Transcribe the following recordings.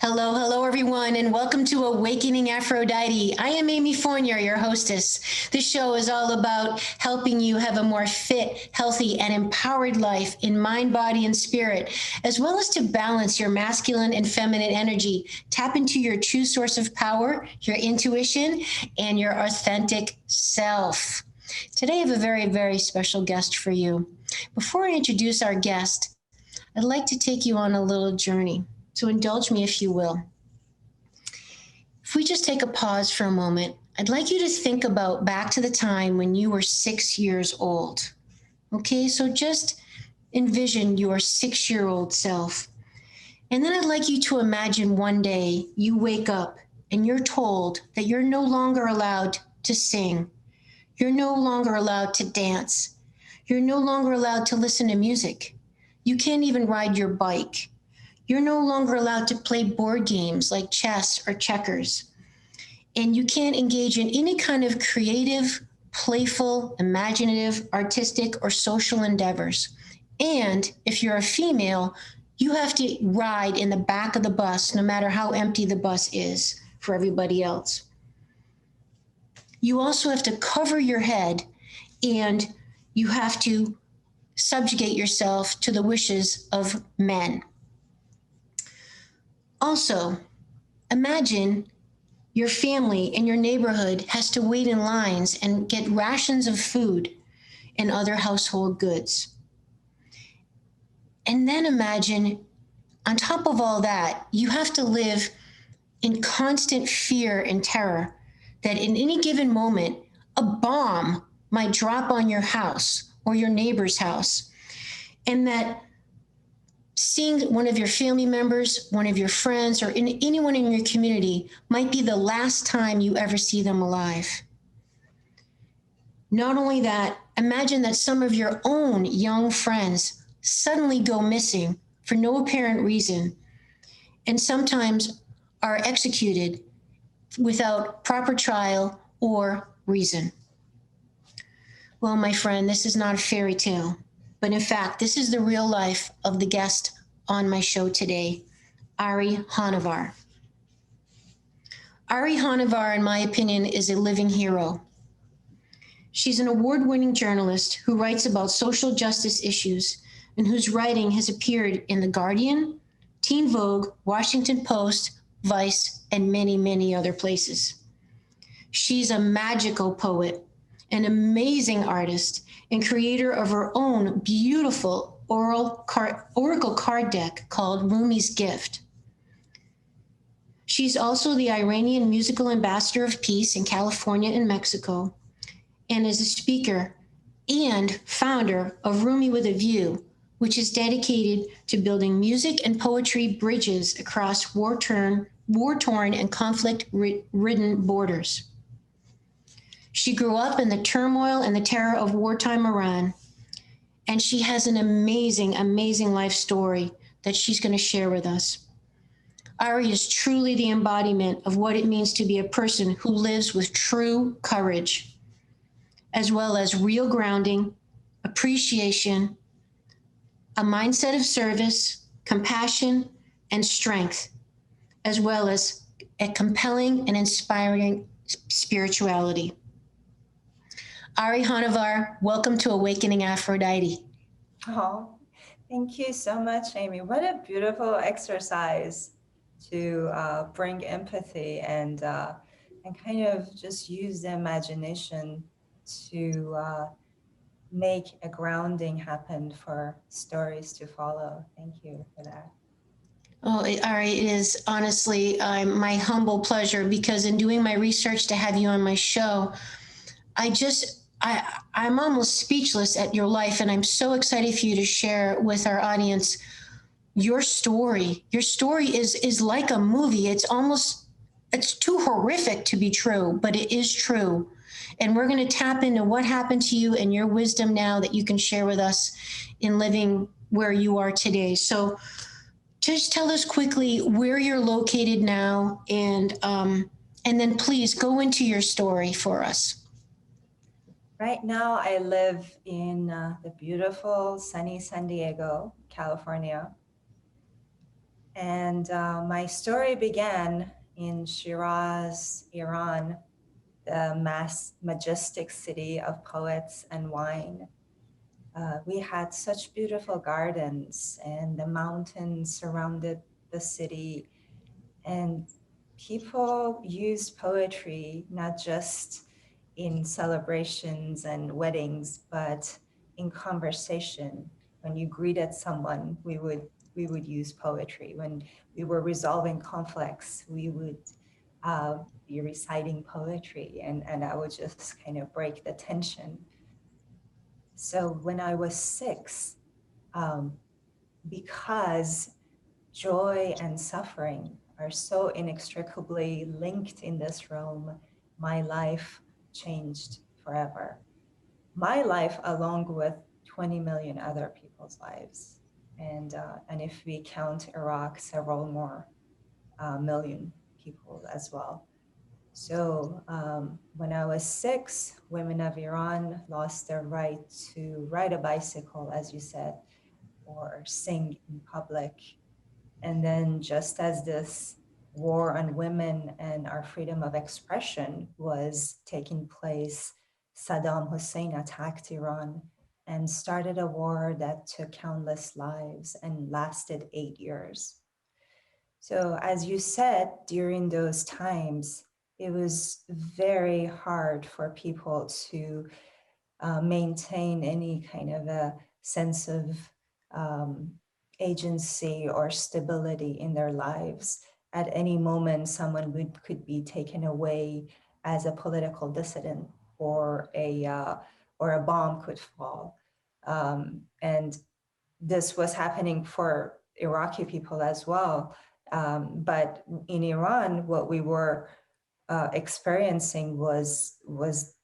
Hello, hello, everyone, and welcome to Awakening Aphrodite. I am Amy Fournier, your hostess. This show is all about helping you have a more fit, healthy, and empowered life in mind, body, and spirit, as well as to balance your masculine and feminine energy. Tap into your true source of power, your intuition, and your authentic self. Today, I have a very, very special guest for you. Before I introduce our guest, I'd like to take you on a little journey. So indulge me if you will. If we just take a pause for a moment, I'd like you to think about back to the time when you were 6 years old. Okay, so just envision your 6-year-old self. And then I'd like you to imagine one day you wake up and you're told that you're no longer allowed to sing. You're no longer allowed to dance. You're no longer allowed to listen to music. You can't even ride your bike. You're no longer allowed to play board games like chess or checkers. And you can't engage in any kind of creative, playful, imaginative, artistic, or social endeavors. And if you're a female, you have to ride in the back of the bus, no matter how empty the bus is for everybody else. You also have to cover your head, and you have to subjugate yourself to the wishes of men. Also, imagine your family in your neighborhood has to wait in lines and get rations of food and other household goods. And then imagine, on top of all that, you have to live in constant fear and terror that in any given moment, a bomb might drop on your house or your neighbor's house, and that seeing one of your family members, one of your friends, or anyone in your community might be the last time you ever see them alive. Not only that, imagine that some of your own young friends suddenly go missing for no apparent reason, and sometimes are executed without proper trial or reason. Well, my friend, this is not a fairy tale. But in fact, this is the real life of the guest on my show today, Ari Honarvar. Ari Honarvar, in my opinion, is a living hero. She's an award-winning journalist who writes about social justice issues and whose writing has appeared in The Guardian, Teen Vogue, Washington Post, Vice, and many, many other places. She's a magical poet, an amazing artist, and creator of her own beautiful oracle card deck called Rumi's Gift. She's also the Iranian musical ambassador of peace in California and Mexico, and is a speaker and founder of Rumi With A View, which is dedicated to building music and poetry bridges across war-torn and conflict-ridden borders. She grew up in the turmoil and the terror of wartime Iran, and she has an amazing, amazing life story that she's going to share with us. Ari is truly the embodiment of what it means to be a person who lives with true courage, as well as real grounding, appreciation, a mindset of service, compassion, and strength, as well as a compelling and inspiring spirituality. Ari Honarvar, welcome to Awakening Aphrodite. Oh, thank you so much, Amy. What a beautiful exercise to bring empathy and kind of just use the imagination to make a grounding happen for stories to follow. Thank you for that. Oh, Ari, it is honestly my humble pleasure, because in doing my research to have you on my show, I'm almost speechless at your life, and I'm so excited for you to share with our audience your story. Your story is like a movie. It's too horrific to be true, but it is true. And we're going to tap into what happened to you and your wisdom now that you can share with us in living where you are today. So just tell us quickly where you're located now, and then please go into your story for us. Right now, I live in the beautiful, sunny San Diego, California. And my story began in Shiraz, Iran, the majestic city of poets and wine. We had such beautiful gardens, and the mountains surrounded the city, and people used poetry not just in celebrations and weddings, but in conversation. When you greeted someone, we would use poetry. When we were resolving conflicts, we would be reciting poetry, and I would just kind of break the tension. So when I was 6, um, because joy and suffering are so inextricably linked in this realm, my life changed forever. My life, along with 20 million other people's lives. And if we count Iraq, several more million people as well. So when I was 6, women of Iran lost their right to ride a bicycle, as you said, or sing in public. And then just as this war on women and our freedom of expression was taking place, Saddam Hussein attacked Iran and started a war that took countless lives and lasted 8 years. So as you said, during those times, it was very hard for people to maintain any kind of a sense of agency or stability in their lives. At any moment, someone could be taken away as a political dissident, or a bomb could fall. And this was happening for Iraqi people as well. But in Iran, what we were experiencing was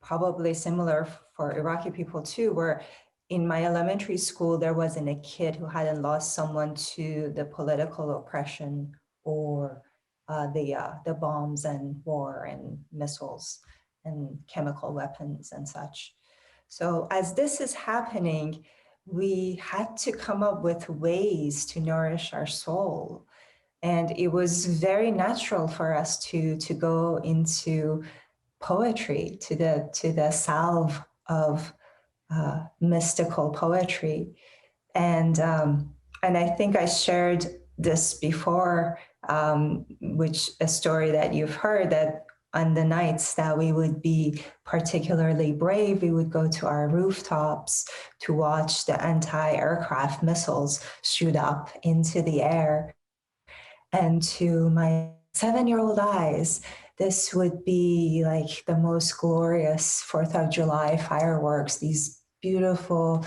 probably similar for Iraqi people too, where in my elementary school, there wasn't a kid who hadn't lost someone to the political oppression or the bombs and war and missiles and chemical weapons and such. So as this is happening, we had to come up with ways to nourish our soul. And it was very natural for us to go into poetry, to the salve of mystical poetry. And I think I shared this before, which a story that you've heard, that on the nights that we would be particularly brave, we would go to our rooftops to watch the anti-aircraft missiles shoot up into the air. And to my 7-year-old eyes, this would be like the most glorious 4th of July fireworks, these beautiful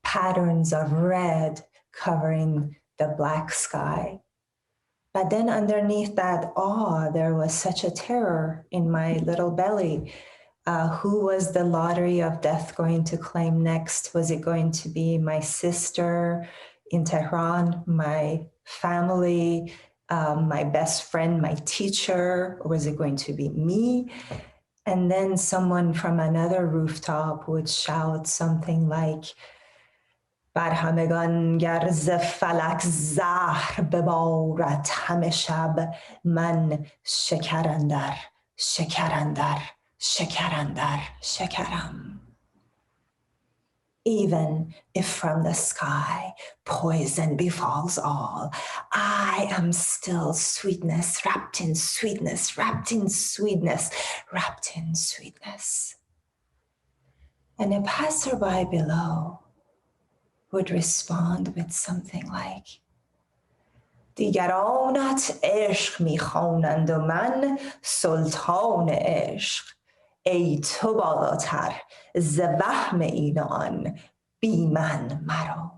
patterns of red covering the black sky. But then underneath that awe, there was such a terror in my little belly. Who was the lottery of death going to claim next? Was it going to be my sister in Tehran, my family, my best friend, my teacher, or was it going to be me? And then someone from another rooftop would shout something like, بر همگان گر ز فلک زهر ببارد همه شب من شکر اندر شکر اندر شکر اندر شکرم. Even if from the sky poison befalls all, I am still sweetness, wrapped in sweetness, wrapped in sweetness, wrapped in sweetness. And a passerby below would respond with something like, دیگرانت عشق میخوانند و من سلطان عشق. ای تو بالاتر ز وهم این و آن بی من مرو.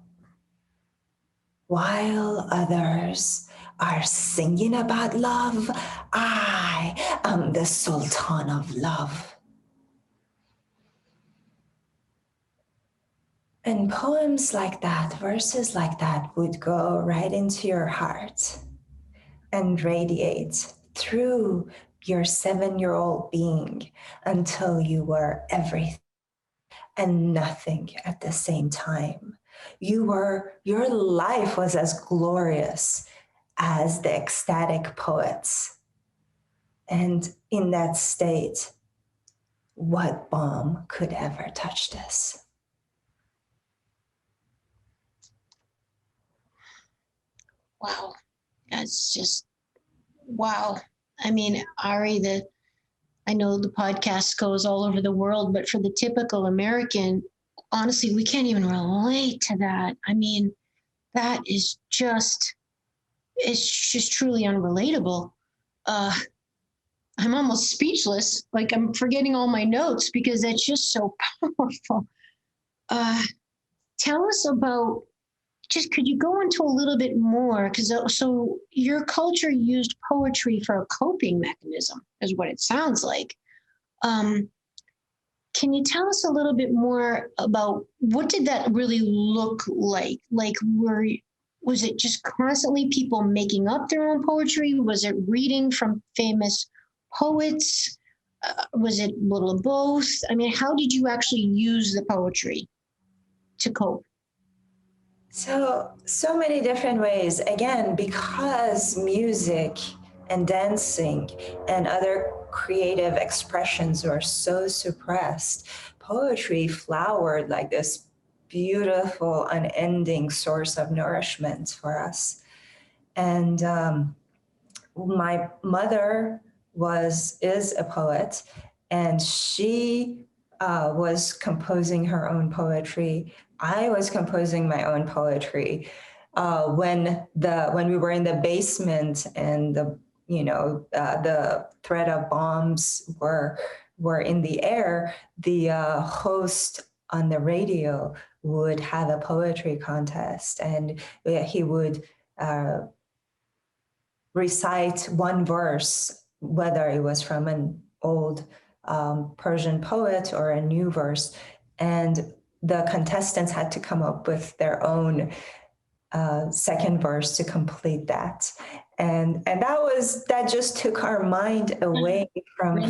While others are singing about love, I am the Sultan of love. And poems like that, verses like that would go right into your heart and radiate through your 7-year-old being until you were everything and nothing at the same time. Your life was as glorious as the ecstatic poets. And in that state, what bomb could ever touch this? Wow. That's just, wow. I mean, Ari, I know the podcast goes all over the world, but for the typical American, honestly, we can't even relate to that. I mean, that is just, it's just truly unrelatable. I'm almost speechless. Like I'm forgetting all my notes because it's just so powerful. Tell us about, just could you go into a little bit more? Because so your culture used poetry for a coping mechanism, is what it sounds like. Can you tell us a little bit more about what did that really look like? Like, was it just constantly people making up their own poetry? Was it reading from famous poets? Was it a little of both? I mean, how did you actually use the poetry to cope? So many different ways. Again, because music and dancing and other creative expressions were so suppressed, poetry flowered like this beautiful, unending source of nourishment for us. And my mother is a poet, and she was composing her own poetry. I was composing my own poetry. When we were in the basement and the threat of bombs were in the air, the host on the radio would have a poetry contest, and he would recite one verse, whether it was from an old Persian poet or a new verse, and the contestants had to come up with their own second verse to complete that. And that just took our mind away from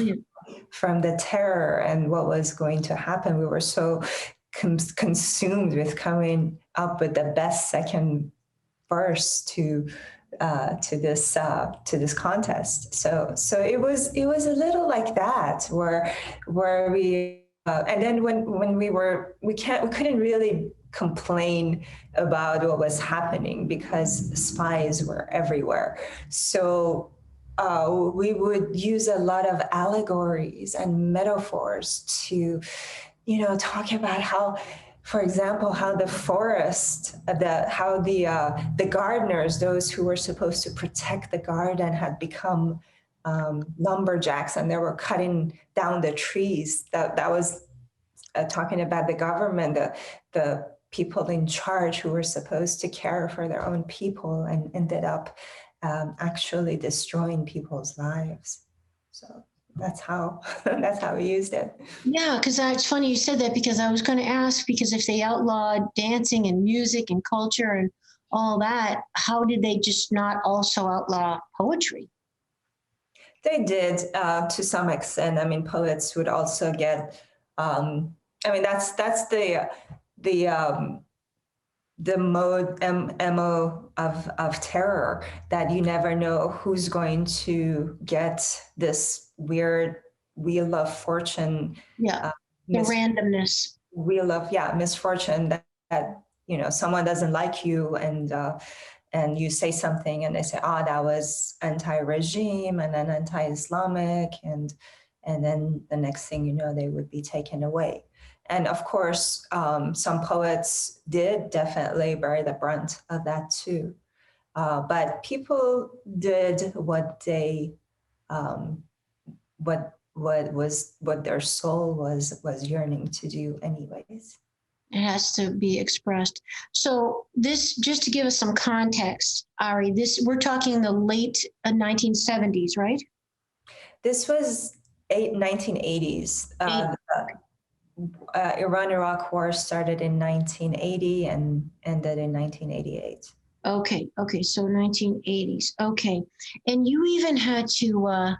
the terror and what was going to happen. We were so consumed with coming up with the best second verse to this contest. So it was a little like that, where we and then when we couldn't really complain about what was happening because spies were everywhere. So we would use a lot of allegories and metaphors to, talk about how, for example, how the forest, the gardeners, those who were supposed to protect the garden, had become lumberjacks, and they were cutting down the trees. That was talking about the government, the people in charge who were supposed to care for their own people, and ended up actually destroying people's lives. So that's how we used it. Yeah, because it's funny you said that, because I was going to ask, because if they outlawed dancing and music and culture and all that, how did they just not also outlaw poetry? They did to some extent. I mean, poets would also get. That's the MO of terror, that you never know who's going to get this weird wheel of fortune. Yeah, the randomness. Wheel of misfortune, that someone doesn't like you, and you say something and they say, oh, that was anti-regime and then anti-Islamic, and then the next thing you know, they would be taken away. And of course, some poets did definitely bear the brunt of that too. But people did what they, what their soul was yearning to do anyways. It has to be expressed. So this, just to give us some context, Ari, we're talking the late 1970s, right? This was 1980s. Iran-Iraq war started in 1980 and ended in 1988. Okay, so 1980s. Okay, and you even had to,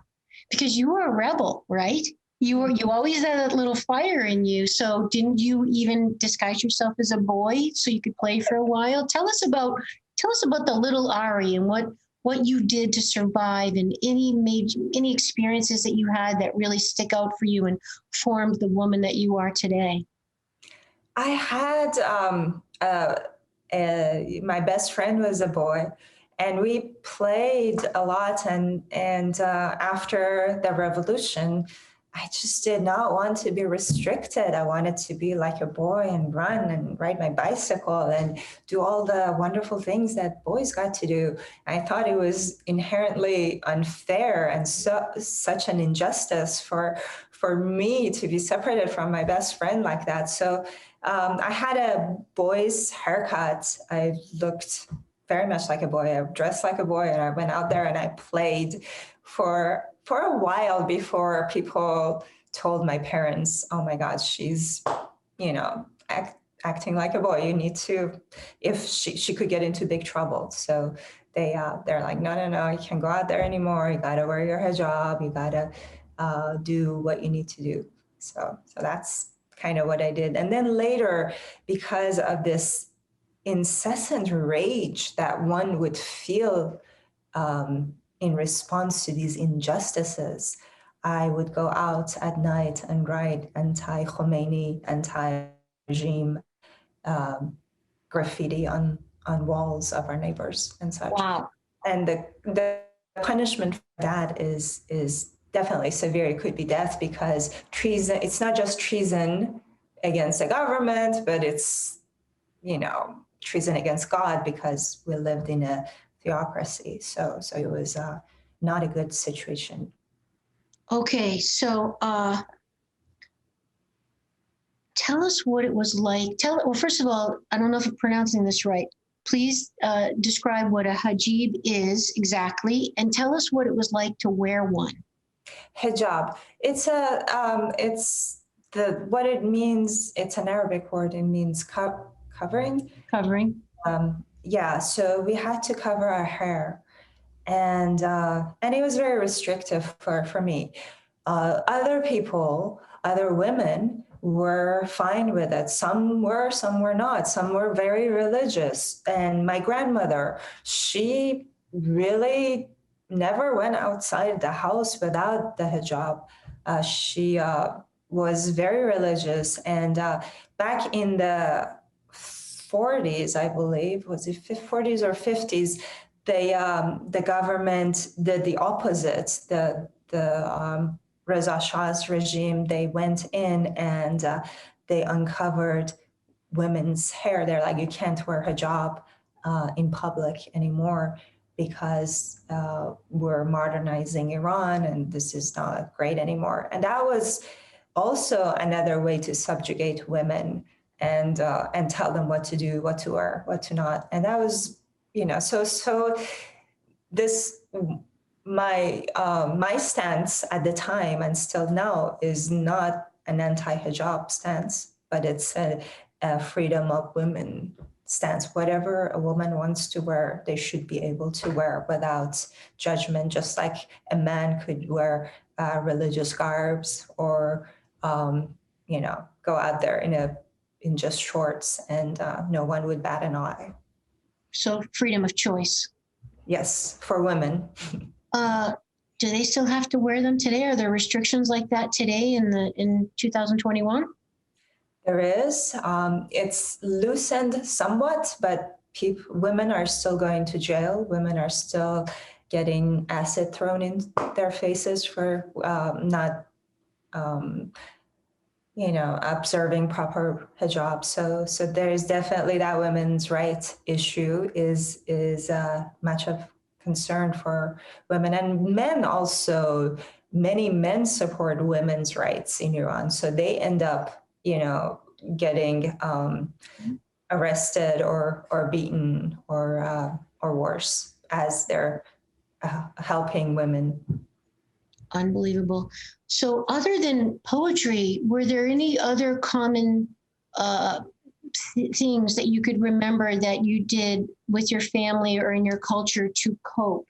because you were a rebel, right? You always had that little fire in you. So didn't you even disguise yourself as a boy so you could play for a while? Tell us about the little Ari and what what you did to survive, and any experiences that you had that really stick out for you and formed the woman that you are today. I had my best friend was a boy, and we played a lot. And after the revolution, I just did not want to be restricted. I wanted to be like a boy and run and ride my bicycle and do all the wonderful things that boys got to do. I thought it was inherently unfair and such an injustice for me to be separated from my best friend like that. So I had a boy's haircut. I looked very much like a boy. I dressed like a boy, and I went out there and I played for a while before people told my parents, "Oh my God, she's, acting like a boy. You need to, if she could get into big trouble." So they're like, "No, you can't go out there anymore. You gotta wear your hijab. You gotta do what you need to do." So that's kind of what I did. And then later, because of this incessant rage that one would feel in response to these injustices, I would go out at night and write anti-Khomeini, anti-regime graffiti on walls of our neighbors and such. Wow. And the punishment for that is definitely severe. It could be death, because treason, it's not just treason against the government, but it's, treason against God, because we lived in a theocracy. So it was not a good situation. Okay, so tell us what it was like. Well, first of all, I don't know if I'm pronouncing this right. Please describe what a hijab is exactly, and tell us what it was like to wear one. Hijab. It's what it means. It's an Arabic word. It means covering. Covering. Yeah. So we had to cover our hair, and it was very restrictive for me. Other people, other women, were fine with it. Some were not. Some were very religious. And my grandmother, she really never went outside the house without the hijab. She was very religious. And back in the 40s, I believe, was it 40s or 50s, the government did the opposite. The Reza Shah's regime, they went in and they uncovered women's hair. They're like, you can't wear hijab in public anymore, because we're modernizing Iran and this is not great anymore. And that was also another way to subjugate women and tell them what to do, what to wear, what to not. And that was, so this, my stance at the time and still now is not an anti-hijab stance, but it's a freedom of women stance. Whatever a woman wants to wear, they should be able to wear without judgment, just like a man could wear religious garbs or, go out there in just shorts, and no one would bat an eye. So freedom of choice. Yes, for women. Do they still have to wear them today? Are there restrictions like that today in 2021? There is. It's loosened somewhat, but women are still going to jail. Women are still getting acid thrown in their faces for not, observing proper hijab. So there is definitely that women's rights issue is much of concern for women, and men also. Many men support women's rights in Iran, so they end up, getting arrested or beaten or worse as they're helping women. Unbelievable. So other than poetry, were there any other common things that you could remember that you did with your family or in your culture to cope?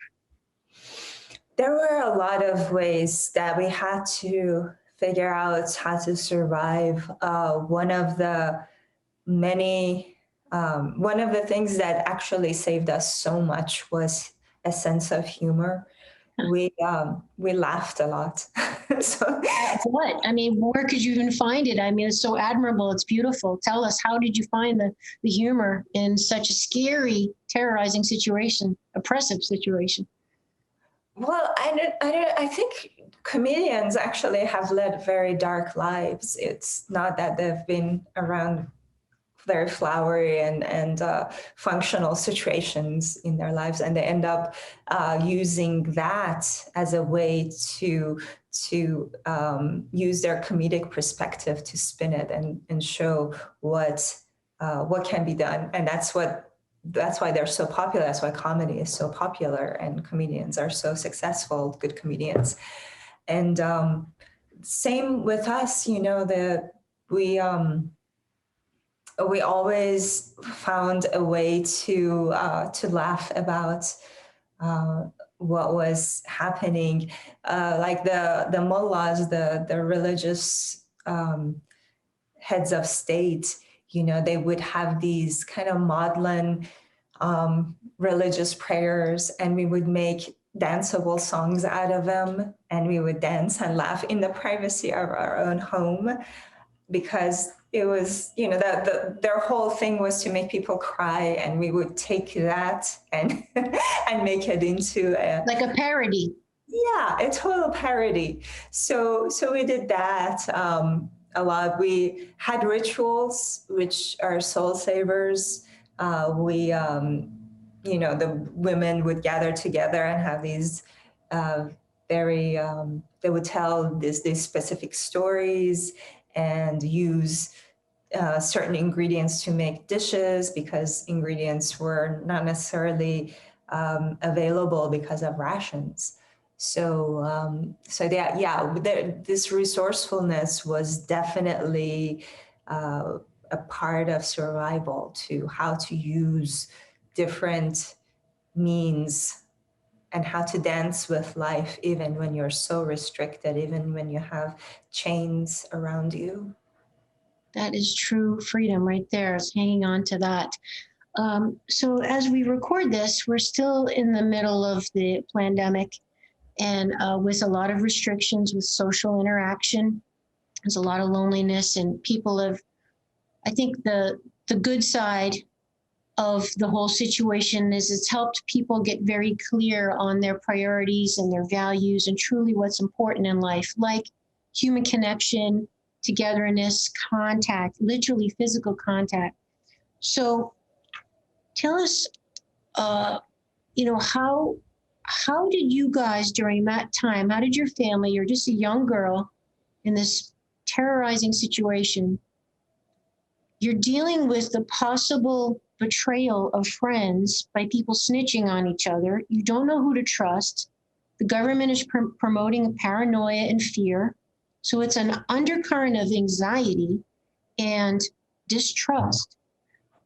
There were a lot of ways that we had to figure out how to survive. One of the things that actually saved us so much was a sense of humor. We laughed a lot. So what? I mean, where could you even find it? I mean, it's so admirable. It's beautiful. Tell us, how did you find the humor in such a scary, terrorizing situation, oppressive situation? well, I think comedians actually have led very dark lives. It's not that they've been around very flowery and functional situations in their lives, and they end up using that as a way to use their comedic perspective to spin it and show what can be done, and that's why they're so popular. That's why comedy is so popular and comedians are so successful, good comedians. And same with us, you know, we always found a way to laugh about what was happening, like the mullahs, the religious heads of state. You know, they would have these kind of maudlin religious prayers, and we would make danceable songs out of them, and we would dance and laugh in the privacy of our own home, because it was, you know, that their whole thing was to make people cry, and we would take that and and make it into like a parody. Yeah, a total parody. So we did that a lot. We had rituals, which are soul savers. We, you know, the women would gather together and have these very, they would tell these specific stories and use certain ingredients to make dishes, because ingredients were not necessarily available because of rations. So this resourcefulness was definitely a part of survival, to how to use different means and how to dance with life, even when you're so restricted, even when you have chains around you. That is true freedom right there. It's hanging on to that. So as we record this, we're still in the middle of the pandemic, and with a lot of restrictions with social interaction. There's a lot of loneliness, and people have, I think the good side of the whole situation is it's helped people get very clear on their priorities and their values and truly what's important in life, like human connection, togetherness, contact, literally physical contact. So tell us, you know, how did you guys during that time, how did your family, you're just a young girl in this terrorizing situation, you're dealing with the possible betrayal of friends by people snitching on each other. You don't know who to trust. The government is promoting paranoia and fear. So it's an undercurrent of anxiety and distrust.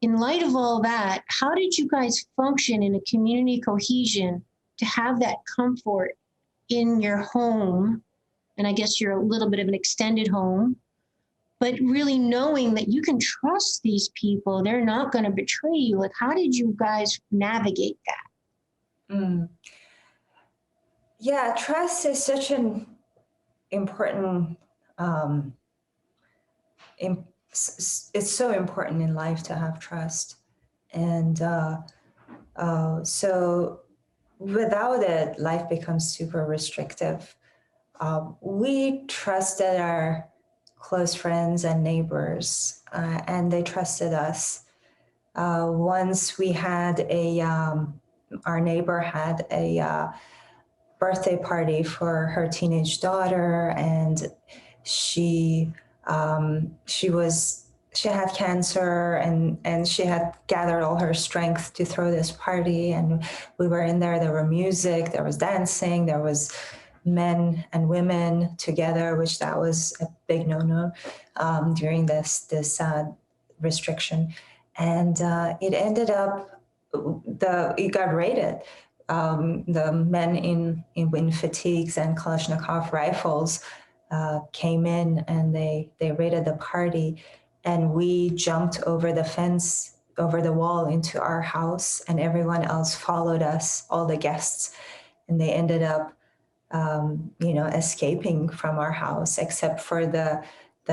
In light of all that, how did you guys function in a community cohesion to have that comfort in your home? And I guess you're a little bit of an extended home, but really knowing that you can trust these people, they're not going to betray you. Like, how did you guys navigate that? Yeah, trust is such an important, it's so important in life to have trust. And so without it, life becomes super restrictive. We trusted our close friends and neighbors, and they trusted us. Once we had our neighbor had a birthday party for her teenage daughter, and she had cancer, and she had gathered all her strength to throw this party, and we were in there. There were music, there was dancing, there was men and women together, which that was a big no-no during this restriction. And it ended up, it got raided. The men in fatigues and Kalashnikov rifles came in, and they raided the party, and we jumped over the fence over the wall into our house, and everyone else followed us, all the guests, and they ended up, escaping from our house, except for the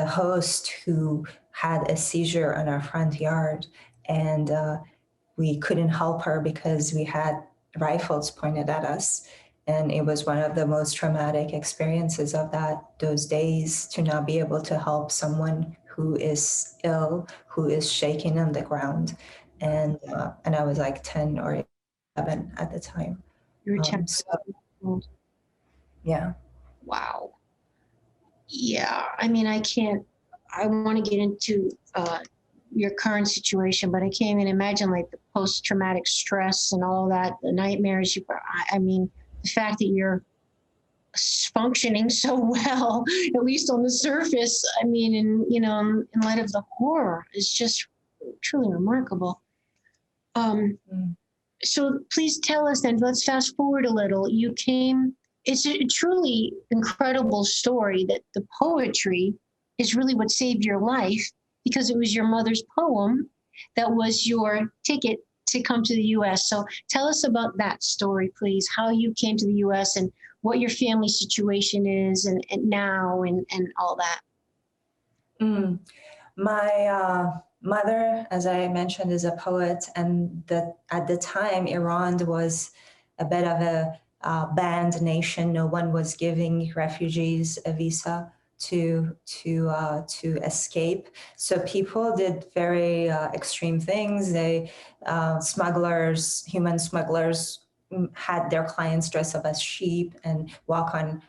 host who had a seizure on our front yard, and we couldn't help her because we had rifles pointed at us. And it was one of the most traumatic experiences of those days, to not be able to help someone who is ill, who is shaking on the ground. And I was like 10 or 11 at the time. You were 10. Yeah. Wow. Yeah. I mean, I want to get into your current situation, but I can't even imagine like the post-traumatic stress and all that, the nightmares. I mean, the fact that you're functioning so well, at least on the surface, I mean, in light of the horror, is just truly remarkable. So please tell us then, let's fast forward a little. It's a truly incredible story that the poetry is really what saved your life, because it was your mother's poem that was your ticket to come to the U.S. So tell us about that story, please, how you came to the U.S. and what your family situation is and now and all that. My mother, as I mentioned, is a poet, and at the time, Iran was a bit of a banned nation. No one was giving refugees a visa to escape. So people did very extreme things. Human smugglers, had their clients dress up as sheep and walk on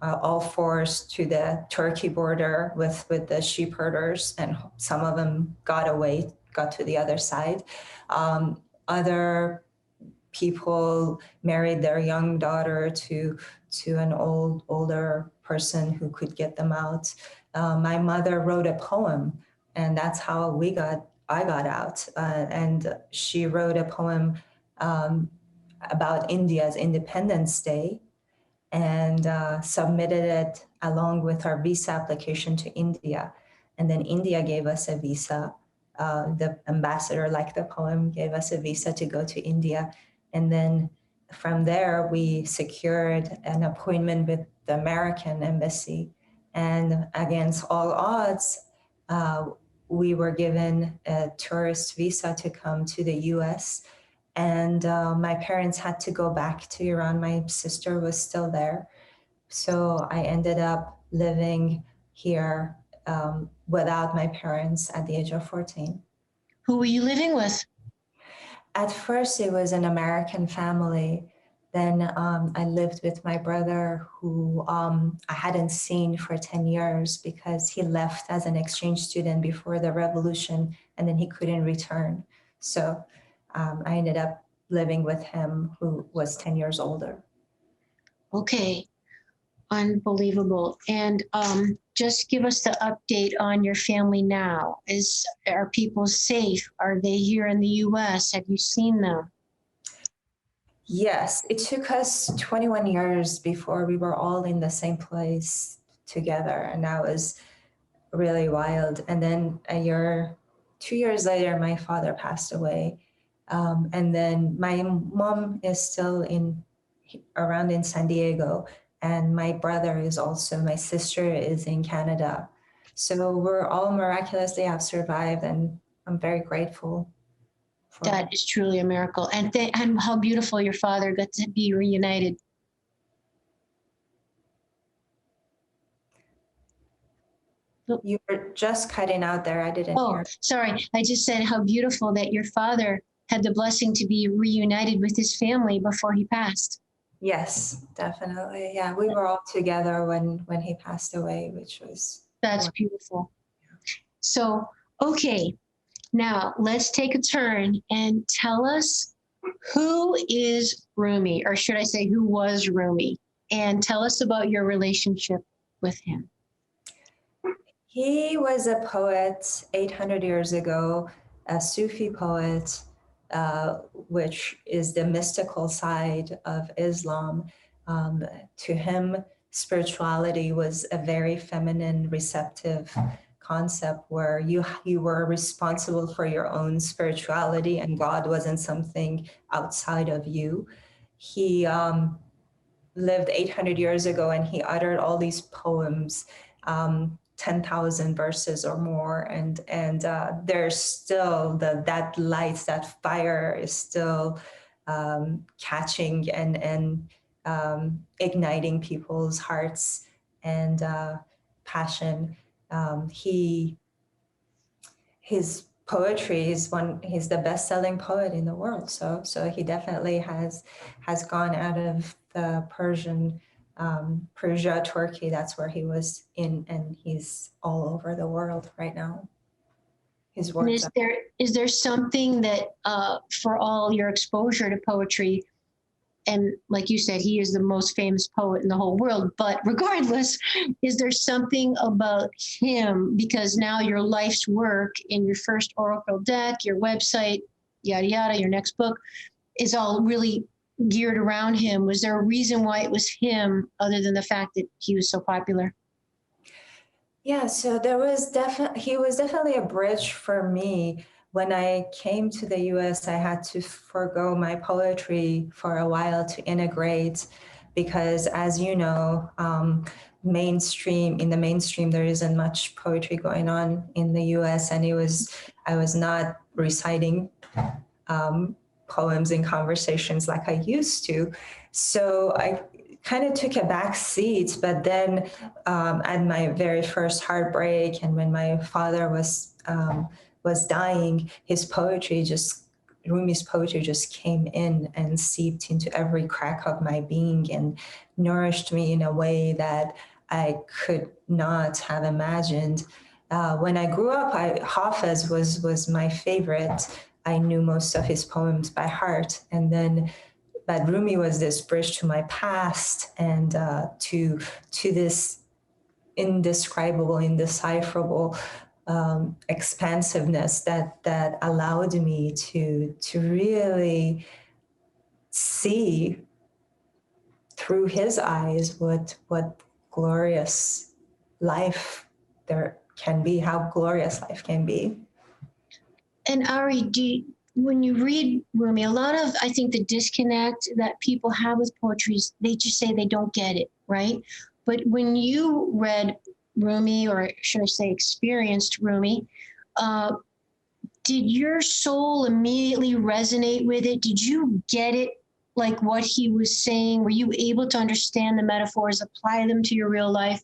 all fours to the Turkey border with the sheep herders, and some of them got to the other side. Other people married their young daughter to an older person who could get them out. My mother wrote a poem, and that's how I got out. And she wrote a poem about India's Independence Day, and submitted it along with our visa application to India. And then India gave us a visa. The ambassador liked the poem, gave us a visa to go to India. And then from there, we secured an appointment with the American embassy. And against all odds, we were given a tourist visa to come to the US. And my parents had to go back to Iran. My sister was still there. So I ended up living here without my parents at the age of 14. Who were you living with? At first, it was an American family. Then I lived with my brother, who I hadn't seen for 10 years because he left as an exchange student before the revolution, and then he couldn't return. So I ended up living with him, who was 10 years older. Okay, unbelievable. And just give us the update on your family now. Are people safe? Are they here in the U.S.? Have you seen them? Yes, it took us 21 years before we were all in the same place together, and that was really wild. And then 2 years later, my father passed away. And then my mom is still around in San Diego, and my my sister is in Canada. So we're all miraculously have survived, and I'm very grateful. That is truly a miracle. And how beautiful your father got to be reunited. You were just cutting out there. I didn't hear. Sorry. I just said how beautiful that your father had the blessing to be reunited with his family before he passed. Yes, definitely. Yeah, we were all together when he passed away, which was... That's beautiful. So, okay, now let's take a turn and tell us, who is Rumi, or should I say who was Rumi? And tell us about your relationship with him. He was a poet 800 years ago, a Sufi poet, which is the mystical side of Islam. To him, spirituality was a very feminine, receptive concept where you were responsible for your own spirituality and God wasn't something outside of you. He lived 800 years ago and he uttered all these poems, 10,000 verses or more, and there's still that light, that fire is still catching and igniting people's hearts and passion. His poetry is he's the best-selling poet in the world. So he definitely has gone out of the Persia, Turkey. That's where he was in, and he's all over the world right now. His And works. is there something that for all your exposure to poetry, and like you said, he is the most famous poet in the whole world, but regardless, is there something about him, because now your life's work in your first oracle deck, your website, yada, yada, your next book is all really geared around him. Was there a reason why it was him other than the fact that he was so popular? Yeah, so he was definitely a bridge for me. When I came to the U.S., I had to forego my poetry for a while to integrate, because as you know, in the mainstream, there isn't much poetry going on in the U.S., and I was not reciting poems in conversations like I used to. So I kind of took a back seat, but then at my very first heartbreak and when my father was dying, Rumi's poetry just came in and seeped into every crack of my being and nourished me in a way that I could not have imagined. When I grew up, Hafez was my favorite. I knew most of his poems by heart, but Rumi was this bridge to my past and to this indescribable, indecipherable expansiveness that allowed me to really see through his eyes what glorious life there can be, how glorious life can be. And Ari, when you read Rumi, a lot of, I think, the disconnect that people have with poetry is they just say they don't get it, right? But when you read Rumi, or should I say experienced Rumi, did your soul immediately resonate with it? Did you get it, like what he was saying? Were you able to understand the metaphors, apply them to your real life?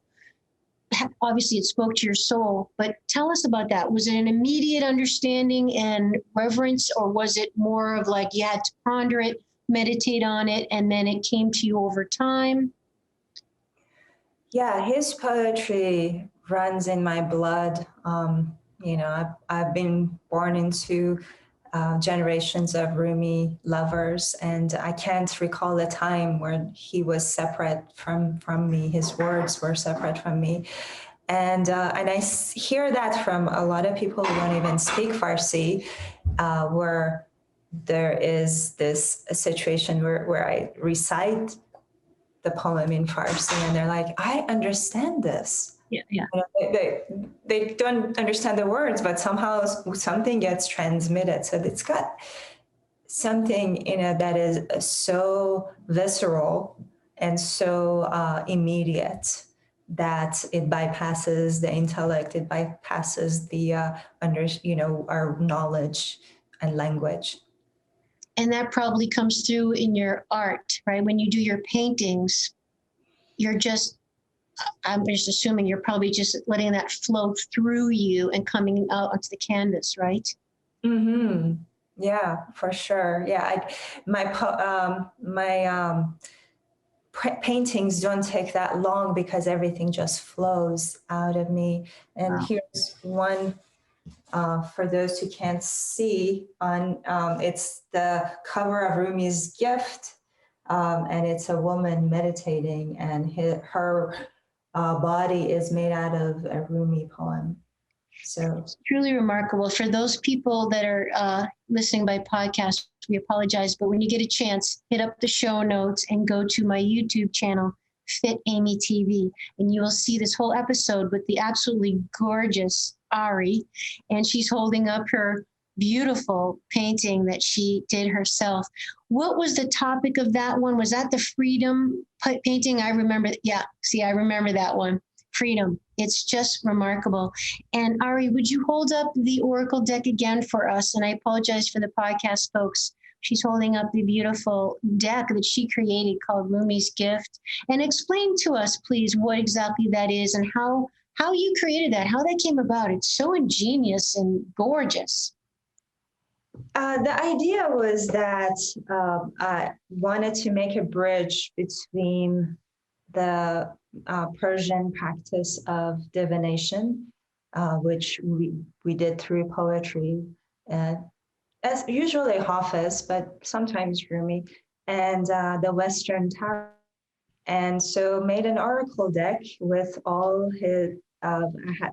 Obviously, it spoke to your soul, but tell us about that. Was it an immediate understanding and reverence, or was it more of like you had to ponder it, meditate on it, and then it came to you over time? Yeah, his poetry runs in my blood. I've been born into generations of Rumi lovers, and I can't recall a time where he was separate from me. His words were separate from me. And I hear that from a lot of people who don't even speak Farsi, where there is this situation where I recite the poem in Farsi and they're like, I understand this. Yeah. They don't understand the words, but somehow something gets transmitted. So it's got something in it that is so visceral and so immediate that it bypasses the intellect, it bypasses the our knowledge and language. And that probably comes through in your art, right? When you do your paintings, I'm just assuming you're probably just letting that flow through you and coming out onto the canvas, right? Mm-hmm. Yeah, for sure. Yeah, paintings don't take that long because everything just flows out of me. And wow. Here's one for those who can't see. It's the cover of Rumi's Gift, and it's a woman meditating, and her body is made out of a Rumi poem. So it's truly remarkable. For those people that are listening by podcast, we apologize, but when you get a chance, hit up the show notes and go to my YouTube channel, FitAmyTV, and you will see this whole episode with the absolutely gorgeous Ari, and she's holding up her beautiful painting that she did herself. What was the topic of that one? Was that the freedom painting? I remember. Yeah, see, I remember that one. Freedom. It's just remarkable. And Ari, would you hold up the Oracle deck again for us? And I apologize for the podcast folks. She's holding up the beautiful deck that she created called Rumi's Gift. And explain to us, please, what exactly that is and how you created that, how that came about. It's so ingenious and gorgeous. The idea was that I wanted to make a bridge between the Persian practice of divination, which we did through poetry, as usually Hafiz, but sometimes Rumi, and the Western tarot. And so made an oracle deck with all his, I had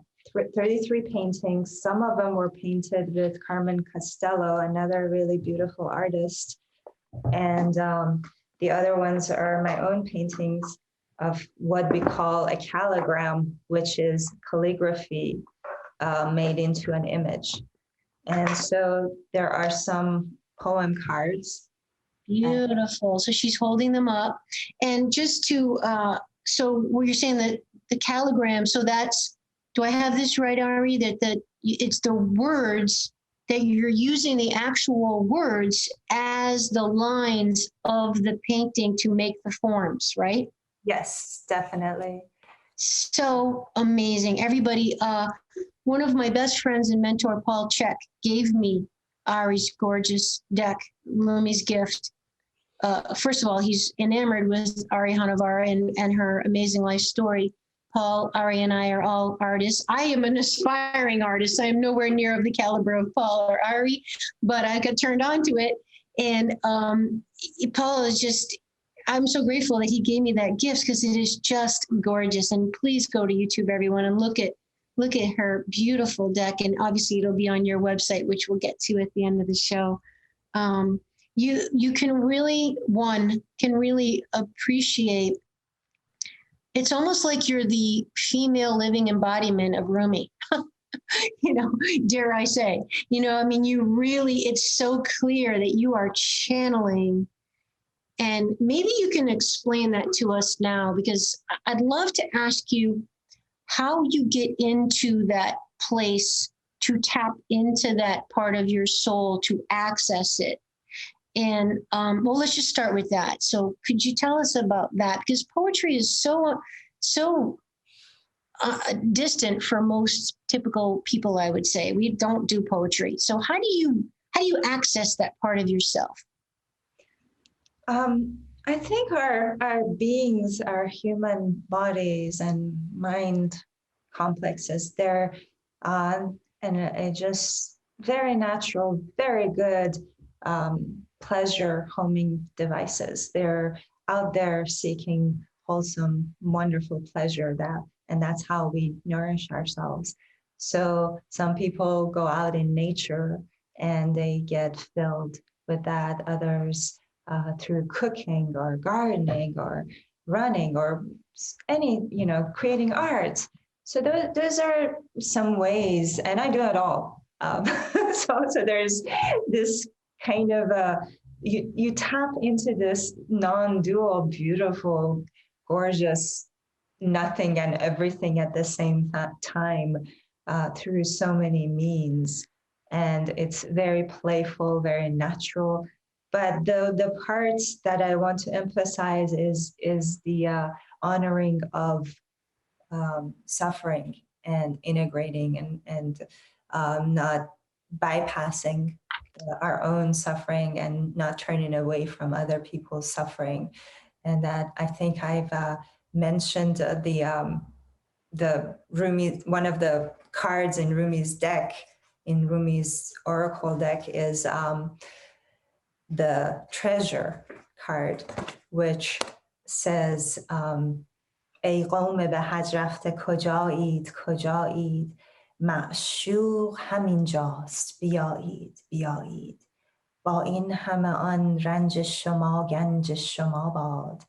33 paintings. Some of them were painted with Carmen Castello, another really beautiful artist. And the other ones are my own paintings of what we call a calligram, which is calligraphy made into an image. And so there are some poem cards. Beautiful. So she's holding them up. And just to, so where you're saying that the calligram, so that's, do I have this right, Ari, that it's the words that you're using, the actual words as the lines of the painting to make the forms, right? Yes, definitely. So amazing. Everybody, one of my best friends and mentor, Paul Check, gave me Ari's gorgeous deck, Rumi's Gift. First of all, he's enamored with Ari Honarvar and her amazing life story. Paul, Ari, and I are all artists. I am an aspiring artist. I am nowhere near of the caliber of Paul or Ari, but I got turned on to it. And Paul is just, I'm so grateful that he gave me that gift because it is just gorgeous. And please go to YouTube, everyone, and look at her beautiful deck. And obviously it'll be on your website, which we'll get to at the end of the show. You can really appreciate. It's almost like you're the female living embodiment of Rumi. Dare I say, I mean, it's so clear that you are channeling. And maybe you can explain that to us now, because I'd love to ask you how you get into that place to tap into that part of your soul, to access it. And well, let's just start with that. So could you tell us about that? Because poetry is so distant for most typical people, I would say. We don't do poetry. So how do you access that part of yourself? I think our beings, our human bodies and mind complexes, they're and it just very natural, very good pleasure homing devices. They're out there seeking wholesome, wonderful pleasure, and that's how we nourish ourselves. So some people go out in nature and they get filled with that. Others through cooking or gardening or running or any, creating art. So those are some ways, and I do it all. So there's this kind of you tap into this non-dual, beautiful, gorgeous nothing and everything at the same time through so many means. And it's very playful, very natural. But the parts that I want to emphasize is the honoring of suffering and integrating and not bypassing our own suffering and not turning away from other people's suffering. And that I think I've mentioned the Rumi, one of the cards in Rumi's deck, in Rumi's oracle deck, is the treasure card, which says ای قوم به حج رفته کجایید معشوق همینجاست بیایید با این همه آن رنج شما گنج شما باد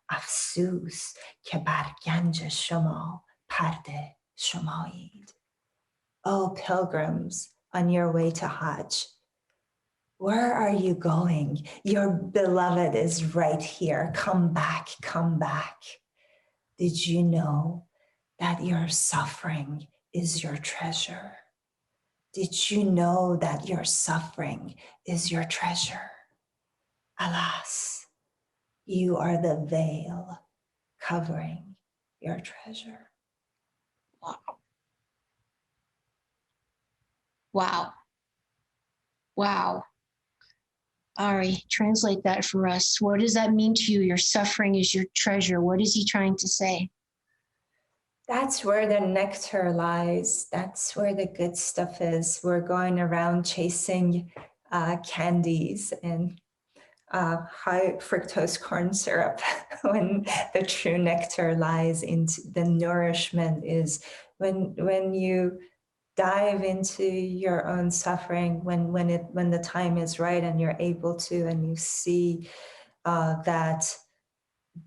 افسوس که بر گنج شما پرده شمایید. Oh, pilgrims on your way to Hajj, where are you going? Your beloved is right here. Come back, come back. Did you know that your suffering is your treasure? Did you know that your suffering is your treasure? Alas, you are the veil covering your treasure. Wow. Wow. Wow. Ari, translate that for us. What does that mean to you? Your suffering is your treasure. What is he trying to say? That's where the nectar lies. That's where the good stuff is. We're going around chasing candies and high fructose corn syrup when the true nectar lies into the nourishment is when you dive into your own suffering, when the time is right and you're able to, and you see that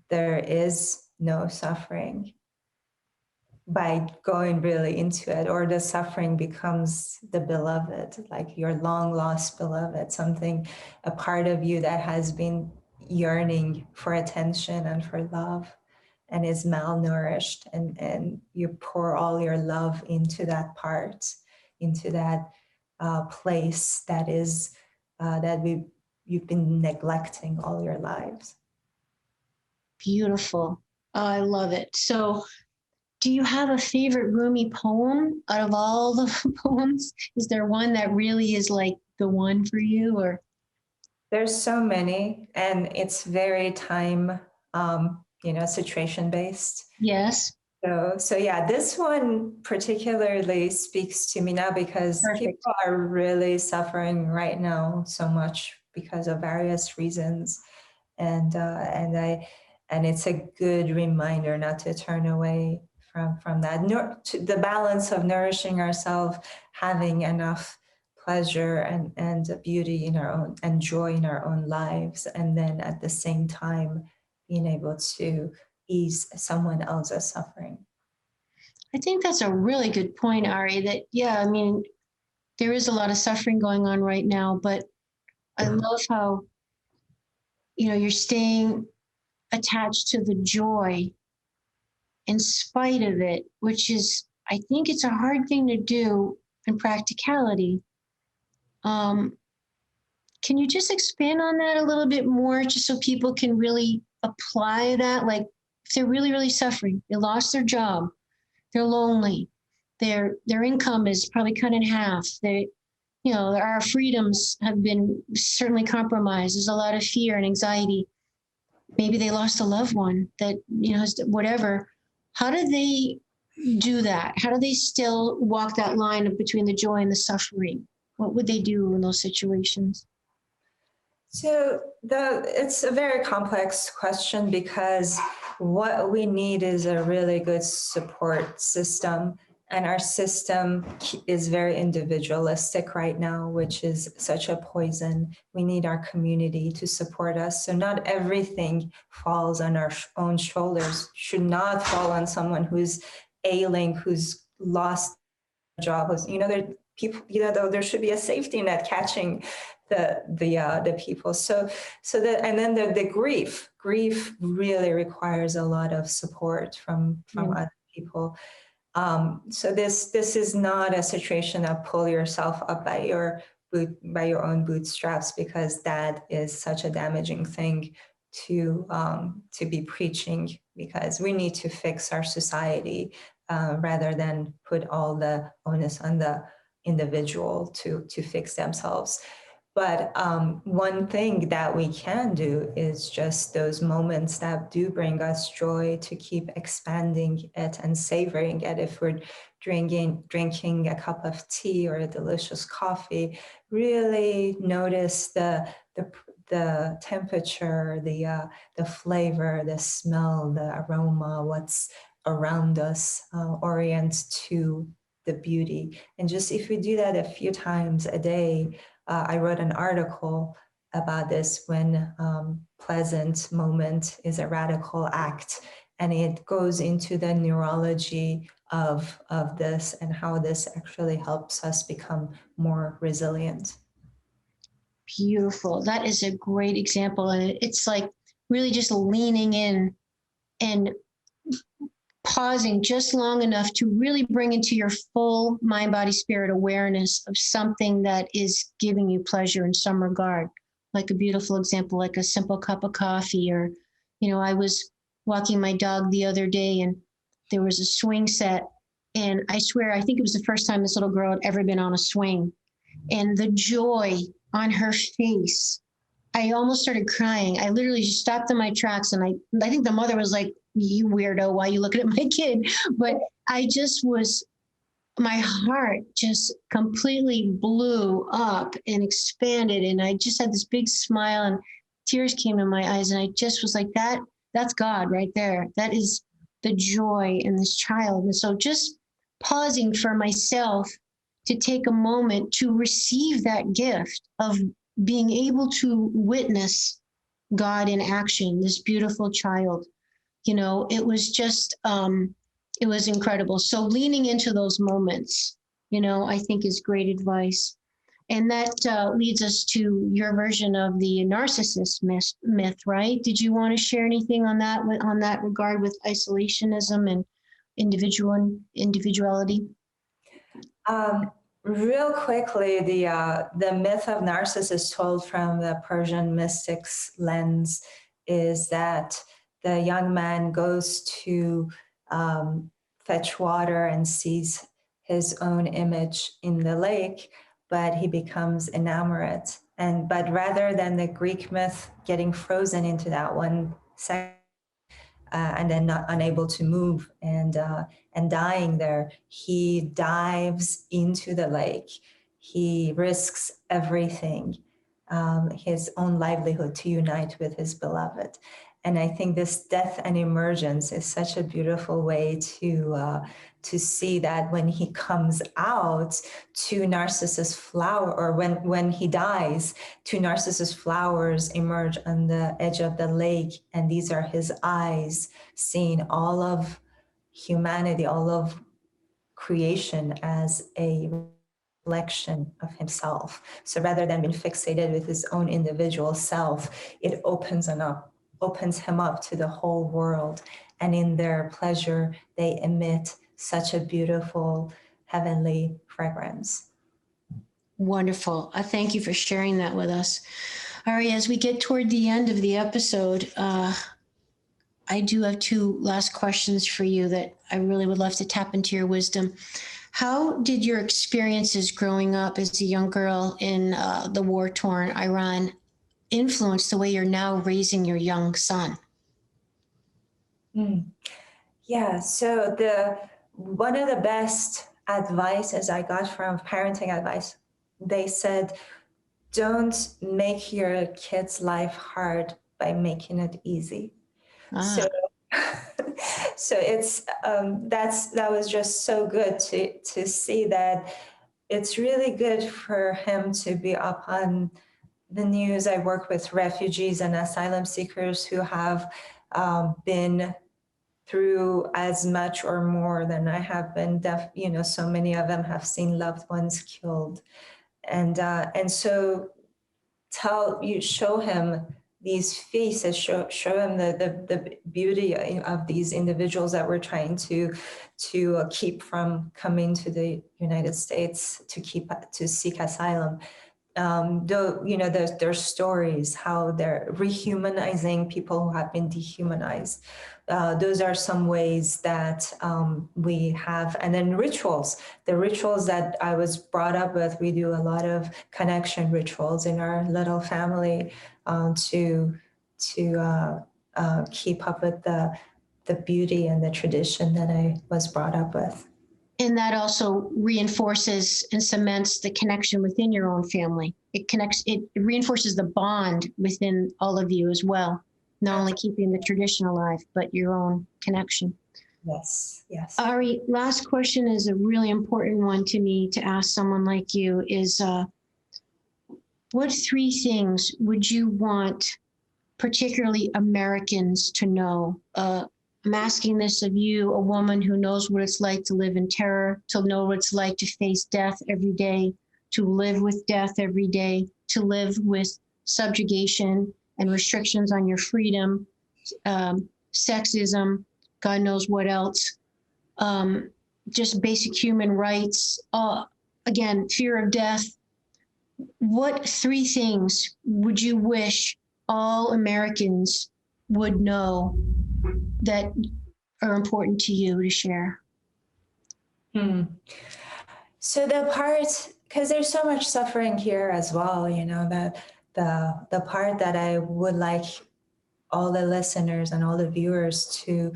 there is no suffering by going really into it, or the suffering becomes the beloved, like your long lost beloved, something, a part of you that has been yearning for attention and for love and is malnourished, and you pour all your love into that part, into that place that is you've been neglecting all your lives. Beautiful. Oh, I love it. So, do you have a favorite Rumi poem out of all the poems? Is there one that really is like the one for you, or? There's so many, and it's very time, situation based. Yes. So yeah, this one particularly speaks to me now because Perfect. people are really suffering right now so much because of various reasons, and it's a good reminder not to turn away from that. The balance of nourishing ourselves, having enough pleasure and beauty in our own and joy in our own lives, and then at the same time being able to ease someone else's suffering. I think that's a really good point, Ari, that, yeah, I mean, there is a lot of suffering going on right now, but I love how, you're staying attached to the joy in spite of it, which is, I think it's a hard thing to do in practicality. Can you just expand on that a little bit more, just so people can really apply that? Like, if they're really, really suffering, they lost their job, they're lonely, their income is probably cut in half. Our freedoms have been certainly compromised. There's a lot of fear and anxiety. Maybe they lost a loved one that, whatever. How do they do that? How do they still walk that line between the joy and the suffering? What would they do in those situations? So it's a very complex question because what we need is a really good support system. And our system is very individualistic right now, which is such a poison. We need our community to support us. So not everything falls on our own shoulders, should not fall on someone who's ailing, who's lost a job. There should be a safety net catching the people. So that, and then the grief really requires a lot of support from other people. So this is not a situation of pull yourself up by your own bootstraps, because that is such a damaging thing to be preaching, because we need to fix our society rather than put all the onus on the individual to fix themselves. But one thing that we can do is just those moments that do bring us joy, to keep expanding it and savoring it. If we're drinking a cup of tea or a delicious coffee, really notice the temperature, the flavor, the smell, the aroma, what's around us, orient to the beauty. And just if we do that a few times a day, I wrote an article about this, when pleasant moment is a radical act, and it goes into the neurology of this, and how this actually helps us become more resilient. Beautiful. That is a great example. And it's like really just leaning in and pausing just long enough to really bring into your full mind, body, spirit awareness of something that is giving you pleasure in some regard. Like a beautiful example, like a simple cup of coffee, or, I was walking my dog the other day and there was a swing set. And I swear, I think it was the first time this little girl had ever been on a swing. And the joy on her face, I almost started crying. I literally just stopped in my tracks, and I think the mother was like, "You weirdo, why are you looking at my kid?" But my heart just completely blew up and expanded, and I just had this big smile, and tears came to my eyes, and I just was like, that's God right there. That is the joy in this child. And so just pausing for myself to take a moment to receive that gift of being able to witness God in action, this beautiful child. It was just, it was incredible. So leaning into those moments, I think is great advice. And that leads us to your version of the narcissist myth, right? Did you want to share anything on that regard with isolationism and individuality? Real quickly, the myth of Narcissus told from the Persian mystics lens is that the young man goes to fetch water and sees his own image in the lake, but he becomes enamored. But rather than the Greek myth getting frozen into that one second, and then not unable to move and dying there, he dives into the lake. He risks everything, his own livelihood, to unite with his beloved. And I think this death and emergence is such a beautiful way to see that when he comes out, two Narcissus flower, or when he dies, two Narcissus flowers emerge on the edge of the lake, and these are his eyes seeing all of humanity, all of creation as a reflection of himself. So rather than being fixated with his own individual self, it opens him up to the whole world. And in their pleasure, they emit such a beautiful heavenly fragrance. Wonderful. Thank you for sharing that with us. Ari, as we get toward the end of the episode, I do have two last questions for you that I really would love to tap into your wisdom. How did your experiences growing up as a young girl in the war-torn Iran influence the way you're now raising your young son? Yeah, so one of the best advices I got from parenting advice, they said, don't make your kid's life hard by making it easy. So it's that was just so good to see that it's really good for him to be up on the news. I work with refugees and asylum seekers who have been through as much or more than I have been. So many of them have seen loved ones killed, and so show him these faces, show him the beauty of these individuals that we're trying to keep from coming to the United States to seek asylum. Their stories, how they're rehumanizing people who have been dehumanized. Those are some ways that we have. And then rituals, the rituals that I was brought up with, we do a lot of connection rituals in our little family to keep up with the beauty and the tradition that I was brought up with. And that also reinforces and cements the connection within your own family. It reinforces the bond within all of you as well. Not only keeping the tradition alive, but your own connection. Yes. Ari, last question is a really important one to me to ask someone like you is, what three things would you want particularly Americans to know I'm asking this of you, a woman who knows what it's like to live in terror, to know what it's like to face death every day, to live with death every day, to live with subjugation and restrictions on your freedom, sexism, God knows what else, just basic human rights, again, fear of death. What 3 things would you wish all Americans would know that are important to you to share? So the part, because there's so much suffering here as well, you know, that the part that I would like all the listeners and all the viewers to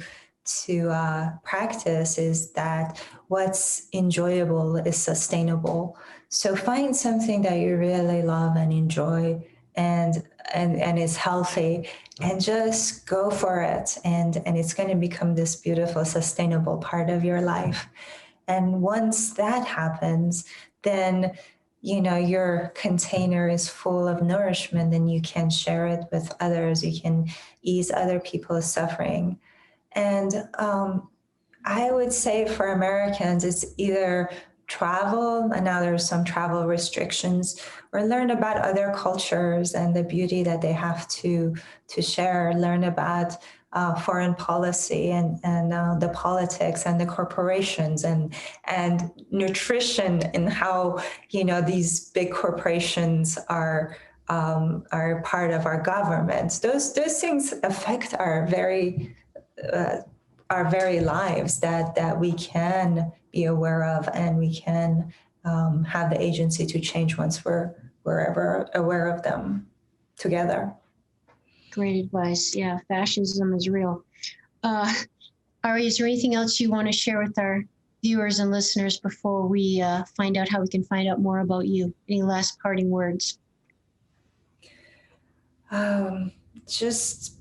practice is that what's enjoyable is sustainable. So find something that you really love and enjoy and is healthy, and just go for it. And it's going to become this beautiful, sustainable part of your life. And once that happens, then, you know, your container is full of nourishment, and you can share it with others. You can ease other people's suffering. And I would say for Americans, it's either travel, and now there's some travel restrictions, or learn about other cultures and the beauty that they have to share, learn about foreign policy and the politics and the corporations and nutrition, and how, you know, these big corporations are part of our government. Those things affect our very lives that we can be aware of, and we can have the agency to change once we're ever aware of them together. Great advice. Yeah, fascism is real. Ari, is there anything else you want to share with our viewers and listeners before we find out how we can find out more about you? Any last parting words? Just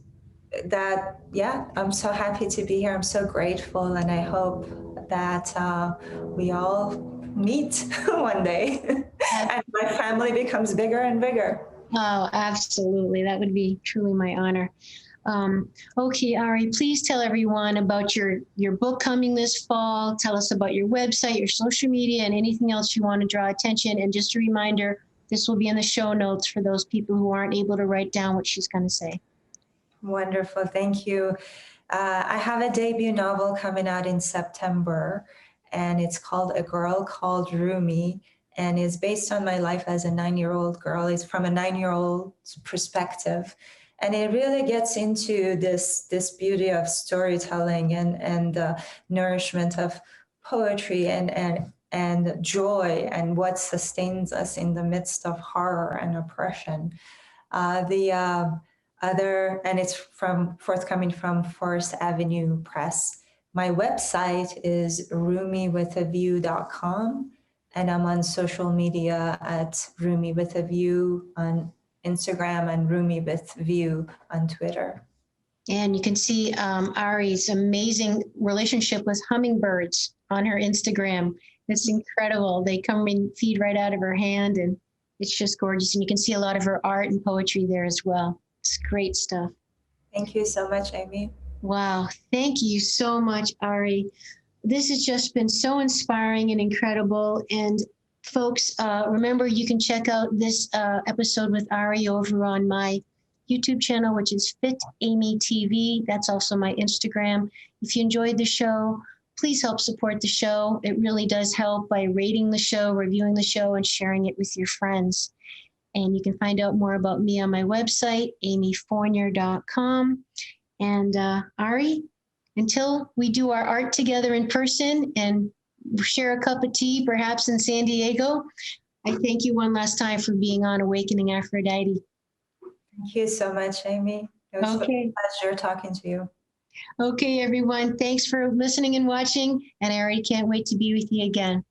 that, yeah, I'm so happy to be here. I'm so grateful, and I hope that we all meet one day and my family becomes bigger and bigger. Oh, absolutely. That would be truly my honor. Okay, Ari, please tell everyone about your book coming this fall. Tell us about your website, your social media, and anything else you want to draw attention. And just a reminder, this will be in the show notes for those people who aren't able to write down what she's going to say. Wonderful. Thank you. I have a debut novel coming out in September, and it's called A Girl Called Rumi, and is based on my life as a 9-year-old girl. It's from a 9-year-old's perspective. And it really gets into this beauty of storytelling and nourishment of poetry and joy, and what sustains us in the midst of horror and oppression. And it's forthcoming from Forest Avenue Press. My website is RumiWithAView.com, and I'm on social media at Rumi With A View on Instagram and Rumi With View on Twitter. And you can see Ari's amazing relationship with hummingbirds on her Instagram. It's incredible. They come and feed right out of her hand, and it's just gorgeous. And you can see a lot of her art and poetry there as well. It's great stuff. Thank you so much, Amy. Wow. Thank you so much, Ari. This has just been so inspiring and incredible. And folks, remember, you can check out this episode with Ari over on my YouTube channel, which is FitAmyTV. That's also my Instagram. If you enjoyed the show, please help support the show. It really does help by rating the show, reviewing the show, and sharing it with your friends. And you can find out more about me on my website, amyfournier.com. And Ari, until we do our art together in person and share a cup of tea, perhaps in San Diego, I thank you one last time for being on Awakening Aphrodite. Thank you so much, Amy. It was a pleasure talking to you. Okay, everyone. Thanks for listening and watching. And I already can't wait to be with you again.